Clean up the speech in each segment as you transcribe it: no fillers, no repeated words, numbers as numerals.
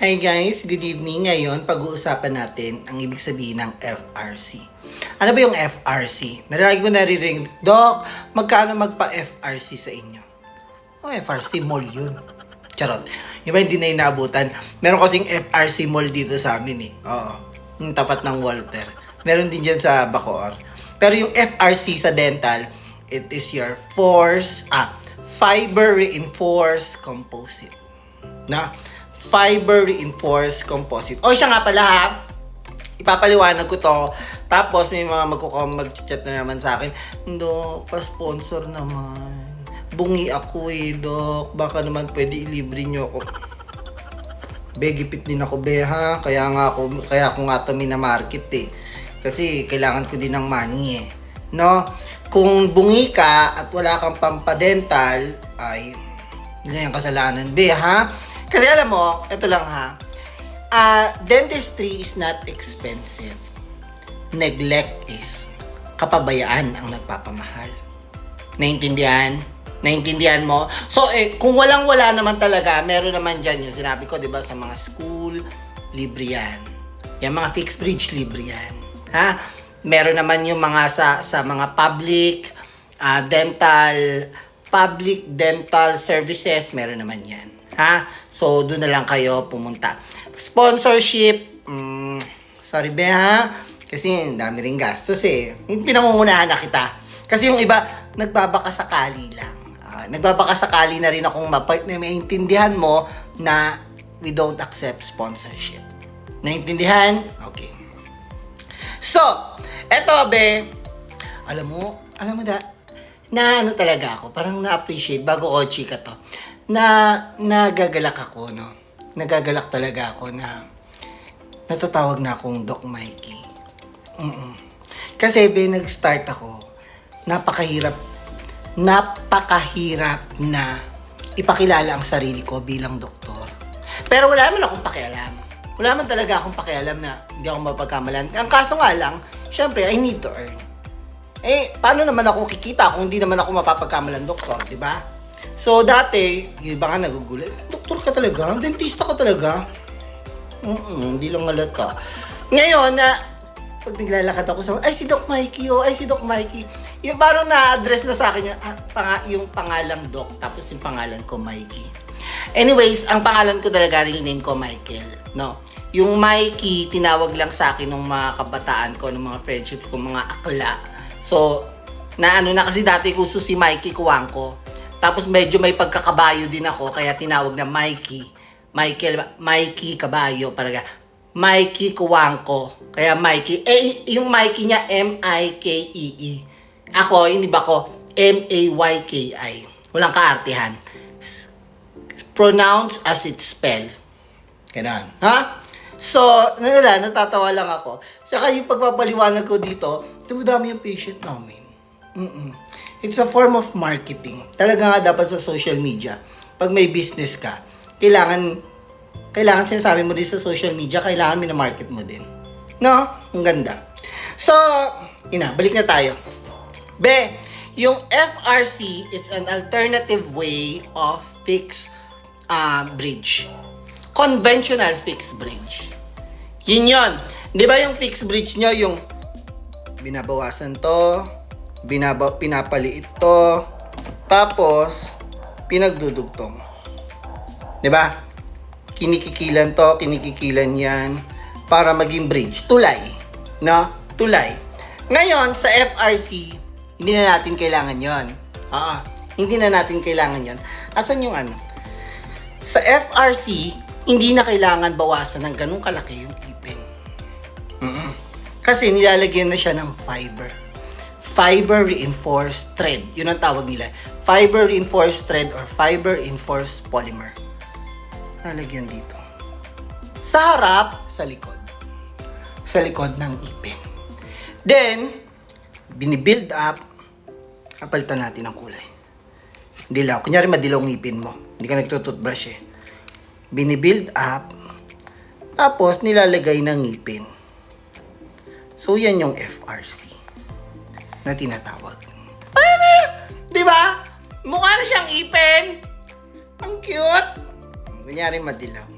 Hi guys, good evening. Ngayon, pag-uusapan natin ang ibig sabihin ng FRC. Ano ba yung FRC? Lagi ko naririnig, Doc, magkano magpa-FRC sa inyo? FRC mall yun. Charot. Yung ba hindi na inaabutan? Meron kasing FRC mall dito sa amin eh. Oo. Yung tapat ng Walter. Meron din dyan sa Bacoor. Pero yung FRC sa dental, it is your fiber reinforced composite. Fiber reinforced composite. O siya nga pala ha, ipapaliwanag ko to. Tapos may mga mag-chat na naman sa akin, Dok, pa-sponsor naman. Bungi ako Dok. Baka naman pwede ilibre nyo ako. Gipit din ako ha. Kaya ako nga to minamarket eh. Kasi kailangan ko din ng money eh. No? Kung bungi ka at wala kang pampadental, ay, yun yung kasalanan ha. Kasi alam mo, ito lang ha, dentistry is not expensive. Neglect is kapabayaan ang nagpapamahal. Naintindihan? Naintindihan mo? So, kung walang-wala naman talaga, meron naman dyan yung sinabi ko, di ba, sa mga school, libre yan. Yung mga fixed bridge, libre yan. Ha? Meron naman yung mga sa mga public dental services, meron naman yan. Ha? So, doon na lang kayo pumunta. Sponsorship, sorry be ha? Kasi dami ring gastos eh. Pinangungunahan na kita. Kasi yung iba, nagbabakasakali lang. Nagbabakasakali na rin akong maintindihan mo na we don't accept sponsorship. Naintindihan? Okay. So, eto be, alam mo na ano talaga ako, parang na-appreciate bago ko chika to. Nagagalak ako, no? Nagagalak talaga ako na natatawag na akong Doc Mikey. Kasi nag-start ako, napakahirap na ipakilala ang sarili ko bilang doktor. Pero wala naman akong pakialam. Wala man talaga akong pakialam na hindi ako mapagkamalan. Ang kaso nga lang, syempre, I need to earn. Paano naman ako kikita kung hindi naman ako mapapagkamalan doktor, di ba? So, dati, yung iba nga nagugulat, doktor ka talaga? Dentista ka talaga? Hindi lang halata. Ngayon, pag naglalakad ako sa, ay si Doc Mikey, ay si Doc Mikey. Yung parang na-address na sa akin yung pangalang Doc, tapos yung pangalan ko, Mikey. Anyways, ang pangalan ko talaga, real name ko, Michael. No? Yung Mikey, tinawag lang sa akin ng mga kabataan ko, ng mga friendship ko, mga akla. So, na kasi dati kuso si Mikey Kuwangko. Tapos medyo may pagkakabayo din ako, kaya tinawag na Mikey Kabayo, paraga. Mikey Kuwangko. Kaya Mikey, yung Mikey niya M-I-K-E-E. Ako, hindi ba ko M-A-Y-K-I. Walang kaartihan. Pronounce as it's spell. Ganun. Ha? So, natatawa lang ako. Saka yung pagpapaliwanag ko dito, dumadami yung patient namin. It's a form of marketing. Talaga nga dapat sa social media. Pag may business ka, kailangan sinasabi mo din sa social media, kailangan minamarket mo din. No? Ang ganda. So, balik na tayo. Yung FRC, it's an alternative way of fixed bridge. Conventional fixed bridge. Yun. Di ba yung fixed bridge nyo, yung binabawasan to, pinapaliit to, tapos pinagdudugtong. 'Di ba? Kinikikilan yan para maging bridge, tulay, no? Tulay. Ngayon sa FRC, hindi na natin kailangan 'yon. Hindi na natin kailangan 'yon. Asan yung Sa FRC, hindi na kailangan bawasan ng ganung kalaki yung ipin. Kasi nilalagyan na siya ng fiber reinforced thread. Yun ang tawag nila. Fiber reinforced thread or fiber reinforced polymer. Nalagyan dito. Sa harap, sa likod. Sa likod ng ipin. Then, binibuild up. Kapalitan natin ang kulay. Dilaw. Kunyari madilaw ang ipin mo. Hindi ka nagtututbrush eh. Binibuild up. Tapos, nilalagay ng ngipin. So, yan yung FRC na tinatawag. Di ba? Mukha na siyang ipin. Ang cute. Kunyari madilaw.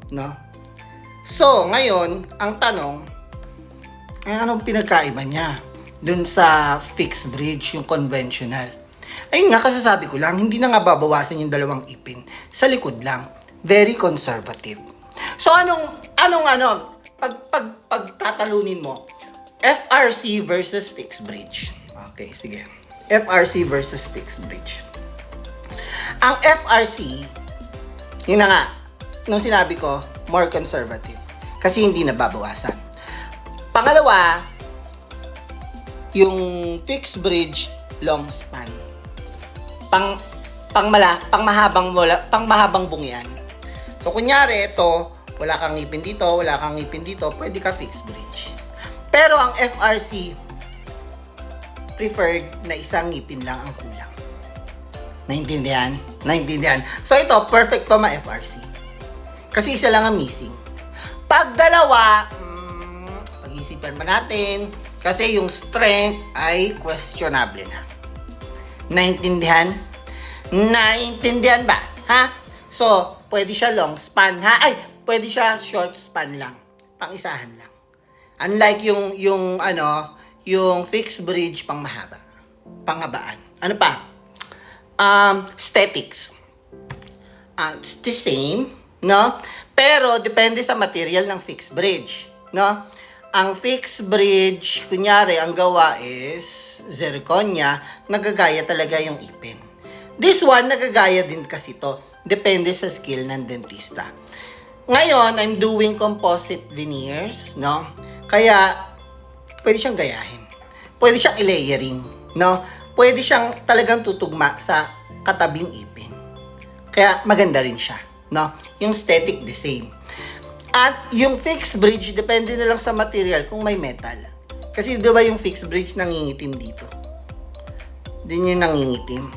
No? So, ngayon, ang tanong, anong pinagkaiba niya dun sa fixed bridge, yung conventional? Ayun nga, kasasabi ko lang, hindi na nga babawasan yung dalawang ipin. Sa likod lang. Very conservative. So, pagtatalunin mo, FRC versus fixed bridge. Okay, sige. FRC versus fixed bridge. Ang FRC, yun na nga, nung sinabi ko, more conservative. Kasi hindi nababawasan. Pangalawa, yung fixed bridge, long span. Pangmahabang bungian. So, kunyari, ito, wala kang ngipin dito, pwede ka fixed bridge. Pero ang FRC, preferred na isang ngipin lang ang kulang. Naintindihan? So, ito, perfect to ma-FRC. Kasi isa lang ang missing. Pag dalawa, pag-isipan ba natin? Kasi yung strength ay questionable na. Naintindihan? Naintindihan ba? Ha? So, pwede siya long span, ha? Ay, pwede siya short span lang. Pang-isahan lang. Unlike yung fixed bridge pang mahaba. Panghabaan. Ano pa? Statics. It's the same, no? Pero, depende sa material ng fixed bridge, no? Ang fixed bridge, kunyari, ang gawa is zirconia, nagagaya talaga yung ipin. This one, nagagaya din kasi to. Depende sa skill ng dentista. Ngayon, I'm doing composite veneers, no? Kaya, pwede siyang gayahin. Pwede siyang i-layering, no? Pwede siyang talagang tutugma sa katabing ipin. Kaya, maganda rin siya, no? Yung aesthetic, the same. At yung fixed bridge, depende na lang sa material kung may metal. Kasi di ba yung fixed bridge nangingitim dito? Din yung nangingitim.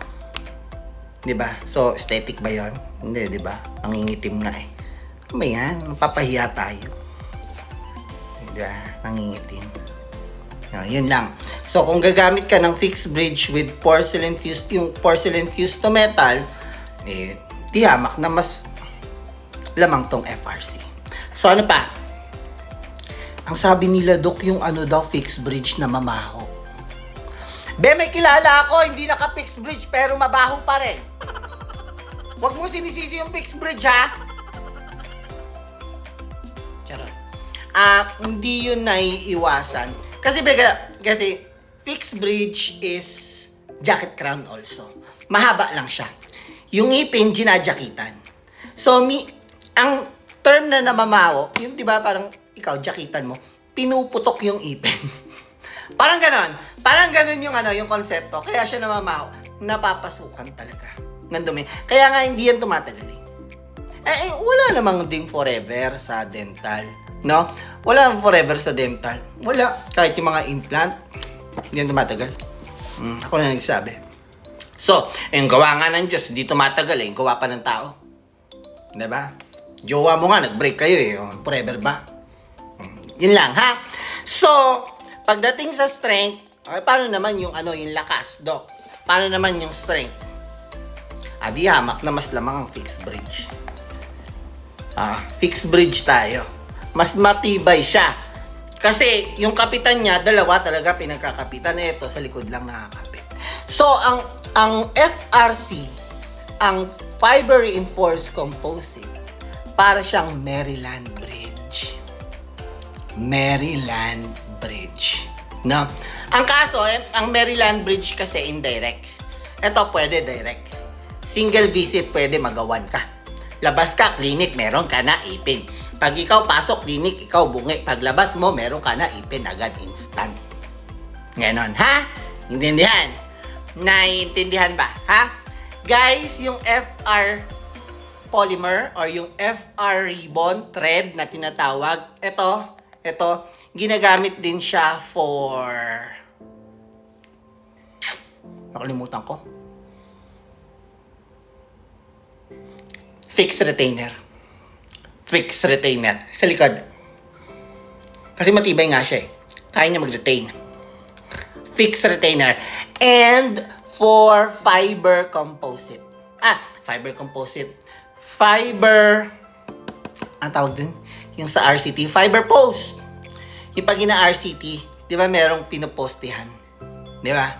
Di ba? So, aesthetic ba yun? Hindi, di ba? Nangingitim nga eh. Ano ba yan? Mapapahiya tayo. Di ba? Nangingitim. Yun lang. So, kung gagamit ka ng fixed bridge with porcelain fused, yung porcelain fused to metal, eh, di hamak na mas lamang tong FRC. So, ano pa? Ang sabi nila, Dok, yung fixed bridge na mamaho. Be, may kilala ako, hindi naka-fixed bridge, pero mabaho pa rin. Huwag mo sinisisi yung fixed bridge, ha? Charot. Hindi yun naiiwasan. Kasi fixed bridge is jacket crown also. Mahaba lang siya. Yung ipin, ginajakitan. So, ang term na namamaho, yung di ba parang ikaw, jakitan mo, pinuputok yung ipin. Parang ganon yung konsepto. Kaya siya namamaho, napapasukan talaga ng dumi. Kaya nga hindi yan tumatagal eh. Wala namang ding forever sa dental, no? Wala namang forever sa dental. Wala. Kahit yung mga implant, hindi yan tumatagal. Ako na nagsabi. So, yung gawa nga ng Diyos, hindi tumatagal eh. Yung gawa pa ng tao. Diba? Jowa mo nga, nag-break kayo eh. Forever ba? Yun lang, ha? So, pagdating sa strength, okay, paano naman yung lakas, Dok? Paano naman yung strength? Di hamak na mas lamang ang fixed bridge. Fixed bridge tayo. Mas matibay siya. Kasi, yung kapitan niya, dalawa talaga pinagkakapitan. Ito, sa likod lang nakakapit. So, ang FRC, ang Fiber Reinforced Composite, para siyang Maryland Bridge. Maryland Bridge. No? Ang kaso, ang Maryland Bridge kasi indirect. Ito pwede direct. Single visit pwede magawan ka. Labas ka, clinic, meron ka na ipin. Pag ikaw pasok, clinic, ikaw bungi. Paglabas mo, meron ka na ipin agad instant. Ganon, ha? Intindihan? Naiintindihan ba, ha? Guys, yung FR polymer or yung FR ribbon thread na tinatawag, ito, ginagamit din siya for, nakalimutan ko, fixed retainer sa likod. Kasi matibay nga siya eh. Kaya niya mag-retain. Fixed retainer. And for fiber composite. Ang tawag din, Yung sa RCT, fiber post. Yung pag ina-RCT, di ba merong pinopostihan? Di ba?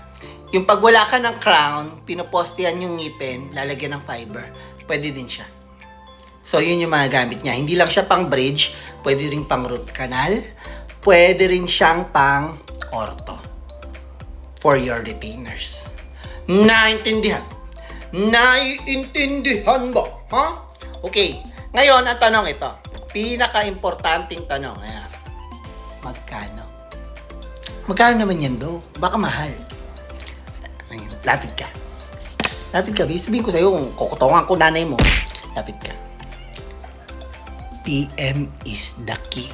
Yung pag wala ka ng crown, pinopostihan yung ngipin, lalagyan ng fiber. Pwede din siya. So, yun yung mga gamit niya. Hindi lang siya pang bridge, pwede rin pang root canal, pwede rin siyang pang ortho for your retainers. Naintindihan? Naiintindihan ba? Ha? Okay. Ngayon, ang tanong ito. Pinaka-importanting tanong. Ayan. Magkano? Magkano naman yan do? Baka mahal. Ayun, lapit ka. Lapit ka. Sabihin ko sa'yo kung kukutongan ko nanay mo. Lapit ka. PM is the key.